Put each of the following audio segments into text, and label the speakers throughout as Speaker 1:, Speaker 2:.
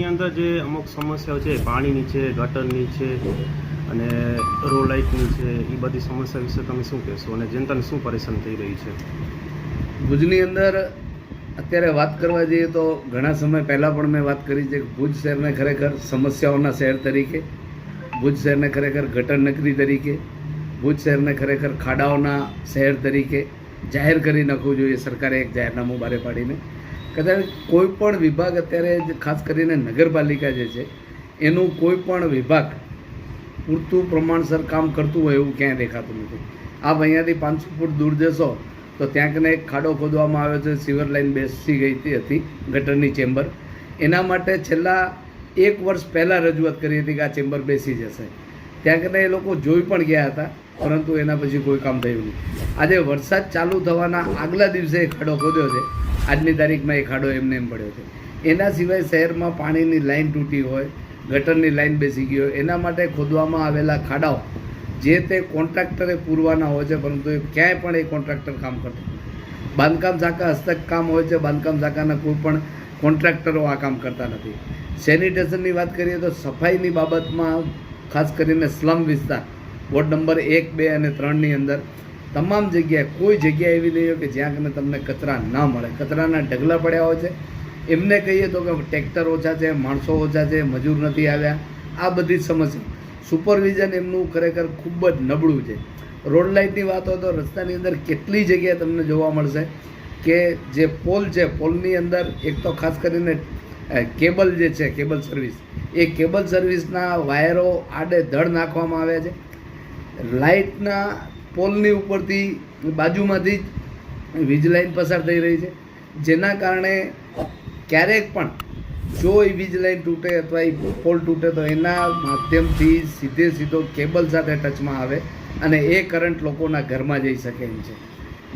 Speaker 1: અંદર જે અમુક સમસ્યાઓ છે, પાણીની છે, ગટરની છે અને રોડ લાઇટની છે, એ બધી સમસ્યા વિશે તમે શું કહેશો અને જનતાને શું પરેશાન થઈ રહી છે?
Speaker 2: ભુજની અંદર અત્યારે વાત કરવા જઈએ તો ઘણા સમય પહેલાં પણ મેં વાત કરી છે કે ભુજ શહેરને ખરેખર સમસ્યાઓના શહેર તરીકે, ભુજ શહેરને ખરેખર ગટર નગરી તરીકે, ભુજ શહેરને ખરેખર ખાડાઓના શહેર તરીકે જાહેર કરી નાખવું જોઈએ. સરકારે એક જાહેરનામું બહાર પાડીને કદાચ કોઈ પણ વિભાગ અત્યારે ખાસ કરીને નગરપાલિકા જે છે એનું કોઈ પણ વિભાગ પૂરતું પ્રમાણસર કામ કરતું હોય એવું ક્યાંય દેખાતું નથી. આપ અહીંયાથી 500 ફૂટ દૂર જશો તો ત્યાં કને એક ખાડો ખોદવામાં આવ્યો છે, સિવર લાઇન બેસી ગઈ હતી ગટરની ચેમ્બર. એના માટે છેલ્લા 1 વર્ષ પહેલાં રજૂઆત કરી હતી કે આ ચેમ્બર બેસી જશે. ત્યાં કને એ લોકો જોઈ પણ ગયા હતા, પરંતુ એના પછી કોઈ કામ થયું નહીં. આજે વરસાદ ચાલુ થવાના આગલા દિવસે એ ખાડો ખોદ્યો છે. આજની તારીખમાં એ ખાડો એમને એમ પડ્યો છે. એના સિવાય શહેરમાં પાણીની લાઇન તૂટી હોય, ગટરની લાઇન બેસી ગઈ હોય, એના માટે ખોદવામાં આવેલા ખાડાઓ જે તે કોન્ટ્રાક્ટરે પૂરવાના હોય છે, પરંતુ એ ક્યાંય પણ એ કોન્ટ્રાક્ટર કામ કરતો. બાંધકામ શાખા હસ્તક કામ હોય છે, બાંધકામ શાખાના કોઈ પણ કોન્ટ્રાક્ટરો આ કામ કરતા નથી. સેનિટેશનની વાત કરીએ તો સફાઈની બાબતમાં ખાસ કરીને સ્લમ વિસ્તાર વોર્ડ નંબર 1, 2 અને 3ની અંદર તમામ જગ્યાએ કોઈ જગ્યા એવી નહીં હોય કે જ્યાં કને તમને કચરા ના મળે. કચરાના ઢગલા પડ્યા હોય છે. એમને કહીએ તો કે ટ્રેક્ટર ઓછા છે, માણસો ઓછા છે, મજૂર નથી આવ્યા, આ બધી જ સમસ્યા. સુપરવિઝન એમનું ખરેખર ખૂબ જ નબળું છે. રોડ લાઇટની વાત હોય તો રસ્તાની અંદર કેટલી જગ્યાએ તમને જોવા મળશે કે જે પોલ છે, પોલની અંદર એક તો ખાસ કરીને કેબલ જે છે, કેબલ સર્વિસ, એ કેબલ સર્વિસના વાયરો આડે ધડ નાખવામાં આવ્યા છે. લાઇટના પોલની ઉપરથી બાજુમાંથી જ વીજ લાઇન પસાર થઈ રહી છે, જેના કારણે ક્યારેક પણ જો એ વીજ લાઇન તૂટે અથવા એ પોલ તૂટે તો એના માધ્યમથી સીધો કેબલ સાથે ટચમાં આવે અને એ કરંટ લોકોના ઘરમાં જઈ શકે એમ છે.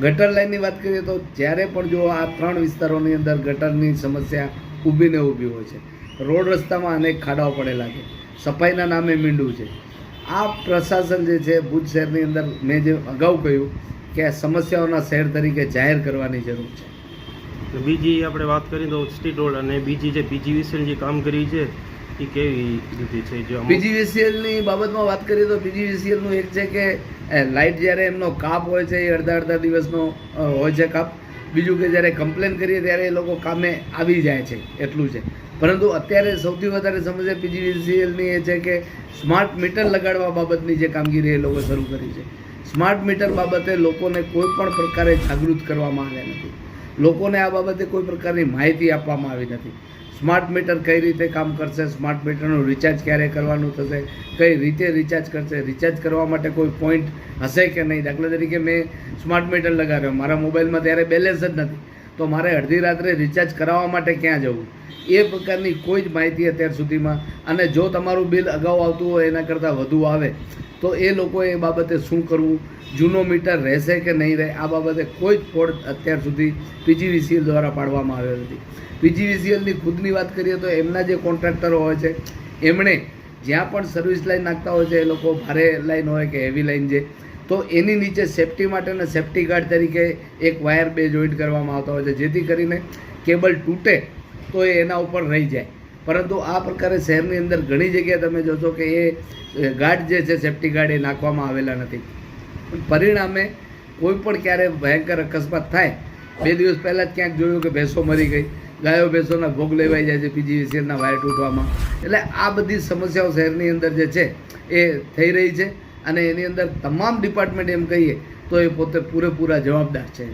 Speaker 2: ગટર લાઇનની વાત કરીએ તો જ્યારે પણ જો આ 3 વિસ્તારોની અંદર ગટરની સમસ્યા ઊભી હોય છે. રોડ રસ્તામાં અનેક ખાડાઓ પડેલા છે, સફાઈના નામે મીંડું છે. આ પ્રશાસન જે છે ભુજ શહેરની અંદર, મેં જે અગાઉ કહ્યું કે આ સમસ્યાઓના શહેર તરીકે જાહેર કરવાની જરૂર છે.
Speaker 1: બીજી આપણે વાત કરીએ તો સ્ટ્રીટ રોડ અને બીજી જે પીજીવીસીએલ જે કામગીરી છે એ કેવી રીતે છે? જો
Speaker 2: પીજીવીસીએલની બાબતમાં વાત કરીએ તો પીજીવીસીએલનું એક છે કે લાઇટ જ્યારે એમનો કાપ હોય છે એ અડધા દિવસનો હોય છે કાપ. બીજું કે જ્યારે કમ્પ્લેન કરીએ ત્યારે એ લોકો કામે આવી જાય છે, એટલું છે. પરંતુ અત્યારે સૌથી વધારે સમસ્યા પીજીવીસીએલની એ છે કે સ્માર્ટ મીટર લગાડવા બાબતની જે કામગીરી એ લોકો શરૂ કરી છે. સ્માર્ટ મીટર બાબતે લોકોને કોઈ પણ પ્રકારે જાગૃત કરવામાં આવ્યા નથી. લોકોને આ બાબતે કોઈ પ્રકારની માહિતી આપવામાં આવી નથી. સ્માર્ટ મીટર કઈ રીતે કામ કરશે, સ્માર્ટ મીટરનું રિચાર્જ ક્યારે કરવાનું થશે, કઈ રીતે રિચાર્જ કરશે, રિચાર્જ કરવા માટે કોઈ પોઈન્ટ હશે કે નહીં. દાખલા તરીકે મેં સ્માર્ટ મીટર લગાવ્યો, મારા મોબાઈલમાં ત્યારે બેલેન્સ જ નથી, તો મારે અડધી રાત્રે રિચાર્જ કરાવવા માટે ક્યાં જવું? એ પ્રકારની કોઈ જ માહિતી અત્યાર સુધીમાં. અને જો તમારું બિલ અગાઉ આવતું હોય એના કરતાં વધુ આવે તો એ લોકોએ એ બાબતે શું કરવું, જૂનો મીટર રહેશે કે નહીં રહે, આ બાબતે કોઈ જ ફોડ અત્યાર સુધી પીજીવીસીએલ દ્વારા પાડવામાં આવ્યો નથી. પીજીવીસીએલની ખુદની વાત કરીએ તો એમના જે કોન્ટ્રાક્ટરો હોય છે એમણે જ્યાં પણ સર્વિસ લાઇન નાખતા હોય છે, એ લોકો ભારે લાઇન હોય કે હેવી લાઇન છે, તો એની નીચે સેફટી માટેના સેફટી ગાર્ડ તરીકે એક વાયર 2 જોઈન્ટ કરવામાં આવતા હોય છે, જેથી કરીને કેબલ તૂટે તો એ એના ઉપર રહી જાય. પરંતુ આ પ્રકારે શહેરની અંદર ઘણી જગ્યાએ તમે જોશો કે એ ગાર્ડ જે છે, સેફટી ગાર્ડ, એ નાખવામાં આવેલા નથી. પરિણામે કોઈ પણ ક્યારે ભયંકર અકસ્માત થાય. 2 દિવસ પહેલાં જ ક્યાંક જોયું કે ભેંસો મરી ગઈ, ગાયો ભેંસોના ભોગ લેવાઈ જાય છે પીજીવીસીએલના વાયર તૂટવામાં. એટલે આ બધી સમસ્યાઓ શહેરની અંદર જે છે એ થઈ રહી છે અને એની અંદર તમામ ડિપાર્ટમેન્ટ એમ કહીએ તો એ પોતે પૂરેપૂરા જવાબદાર છે.